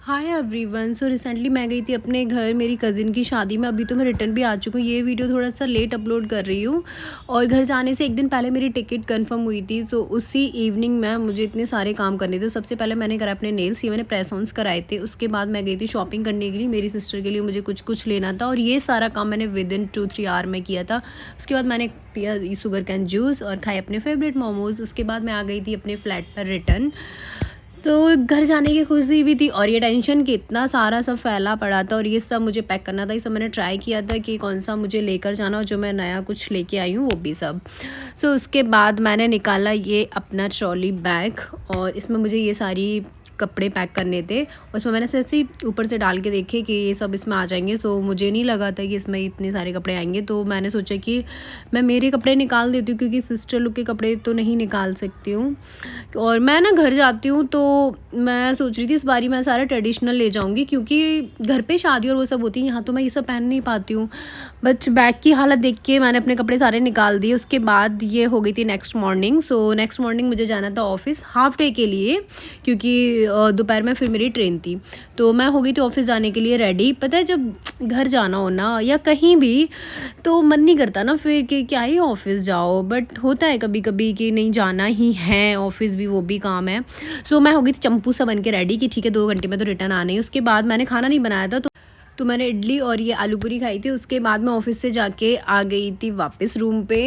Hi everyone. So recently मैं गई थी अपने घर मेरी कज़िन की शादी में। अभी तो मैं रिटर्न भी आ चुकी हूँ। ये वीडियो थोड़ा सा लेट अपलोड कर रही हूँ और घर जाने से एक दिन पहले मेरी टिकट कंफर्म हुई थी। तो उसी इवनिंग में मुझे इतने सारे काम करने थे। तो सबसे पहले मैंने करा अपने नेल्स, ये मैंने प्रेस ऑन्स कराए थे। उसके बाद मैं गई थी शॉपिंग करने के लिए, मेरी सिस्टर के लिए मुझे कुछ कुछ लेना था और ये सारा काम मैंने विद इन 2-3 आवर में किया था। उसके बाद मैंने पिया शुगर कैन जूस और खाए अपने फेवरेट मोमोज़। उसके बाद मैं आ गई थी अपने फ्लैट पर रिटर्न। तो घर जाने की खुशी भी थी और ये टेंशन कि इतना सारा सब फैला पड़ा था और ये सब मुझे पैक करना था। ये सब मैंने ट्राई किया था कि कौन सा मुझे लेकर जाना और जो मैं नया कुछ लेके आई हूँ वो भी सब। उसके बाद मैंने निकाला ये अपना ट्रॉली बैग और इसमें मुझे ये सारी कपड़े पैक करने थे। उसमें मैंने ऐसे ही ऊपर से डाल के देखे कि ये सब इसमें आ जाएंगे। मुझे नहीं लगा था कि इसमें इतने सारे कपड़े आएंगे। तो मैंने सोचा कि मैं मेरे कपड़े निकाल देती हूँ क्योंकि सिस्टर लोग के कपड़े तो नहीं निकाल सकती हूँ। और मैं ना घर जाती हूँ तो मैं सोच रही थी इस बारी मैं सारा ट्रेडिशनल ले जाऊँगी क्योंकि घर पे शादी और वो सब होती है, यहाँ तो मैं ये सब पहन नहीं पाती हूँ। बट बैग की हालत देख के मैंने अपने कपड़े सारे निकाल दिए। उसके बाद ये हो गई थी नेक्स्ट मॉर्निंग। नेक्स्ट मॉर्निंग मुझे जाना था ऑफ़िस हाफ़ डे के लिए क्योंकि दोपहर में फिर मेरी ट्रेन थी। तो मैं हो गई थी ऑफ़िस जाने के लिए रेडी। पता है जब घर जाना हो ना या कहीं भी तो मन नहीं करता ना फिर कि क्या ही ऑफ़िस जाओ, बट होता है कभी कभी कि नहीं जाना ही है, ऑफ़िस भी वो भी काम है। मैं हो गई थी चंपू सा बन के रेडी कि ठीक है 2 घंटे में तो रिटर्न आना ही। उसके बाद मैंने खाना नहीं बनाया था तो मैंने इडली और ये आलू पूरी खाई थी। उसके बाद मैं ऑफ़िस से जाके आ गई थी वापस रूम पे।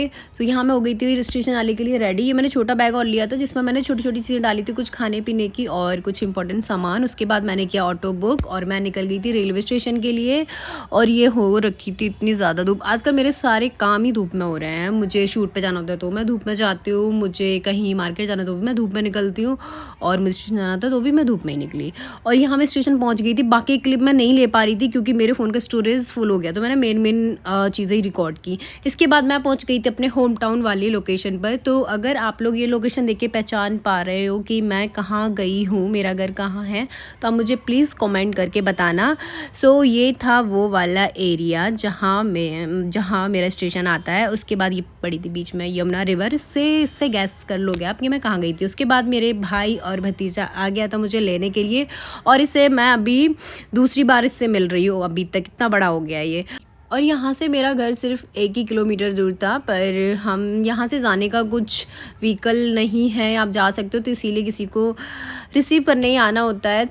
यहाँ मैं हो गई थी स्टेशन आने के लिए रेडी। ये मैंने छोटा बैग और लिया था जिसमें मैंने छोटी छोटी चीज़ें डाली थी, कुछ खाने पीने की और कुछ इंपॉर्टेंट सामान। उसके बाद मैंने किया ऑटो बुक और मैं निकल गई थी रेलवे स्टेशन के लिए। और ये हो रखी थी इतनी ज़्यादा धूप। आजकल मेरे सारे काम ही धूप में हो रहे हैं। मुझे शूट पर जाना होता है तो मैं धूप में जाती हूँ, मुझे कहीं मार्केट जाना तो भी मैं धूप में निकलती हूँ और मुझे स्टेशन जाना था तो भी मैं धूप में ही निकली। और यहाँ मैं स्टेशन पहुँच गई थी। बाकी क्लिप मैं नहीं ले पा रही थी क्योंकि मेरे फ़ोन का स्टोरेज फुल हो गया, तो मैंने मेन चीज़ें ही रिकॉर्ड की। इसके बाद मैं पहुंच गई थी अपने होम टाउन वाली लोकेशन पर। तो अगर आप लोग ये लोकेशन देख के पहचान पा रहे हो कि मैं कहाँ गई हूँ, मेरा घर कहाँ है, तो आप मुझे प्लीज़ कमेंट करके बताना। ये था वो वाला एरिया जहाँ मेरा स्टेशन आता है। उसके बाद ये पड़ी थी बीच में यमुना रिवर। इससे गैस कर लोगे आप कि मैं कहाँ गई थी। उसके बाद मेरे भाई और भतीजा आ गया था मुझे लेने के लिए और इसे मैं अभी दूसरी बार इससे मिल रही हूँ। अभी तक इतना बड़ा हो गया ये। और यहाँ से मेरा घर सिर्फ 1 ही किलोमीटर दूर था, पर हम यहाँ से जाने का कुछ व्हीकल नहीं है, आप जा सकते हो तो इसीलिए किसी को रिसीव करने ही आना होता है।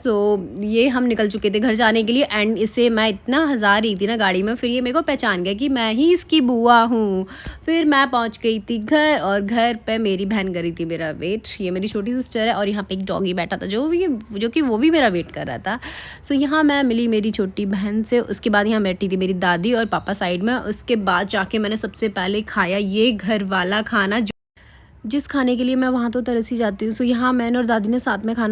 ये हम निकल चुके थे घर जाने के लिए एंड इसे मैं इतना हज़ा रही थी ना गाड़ी में, फिर ये मेरे को पहचान गया कि मैं ही इसकी बुआ हूँ। फिर मैं पहुँच गई थी घर और घर पे मेरी बहन कर रही थी मेरा वेट। ये मेरी छोटी सिस्टर है और यहाँ पे एक डॉगी बैठा था जो कि वो भी मेरा वेट कर रहा था। यहाँ मैं मिली मेरी छोटी बहन से। उसके बाद यहाँ बैठी थी मेरी दादी और पापा साइड में। उसके बाद जाके मैंने सबसे पहले खाया ये घर वाला खाना जिस खाने के लिए मैं वहाँ तो तरस ही जाती हूँ। यहाँ मैंने और दादी ने साथ में खाना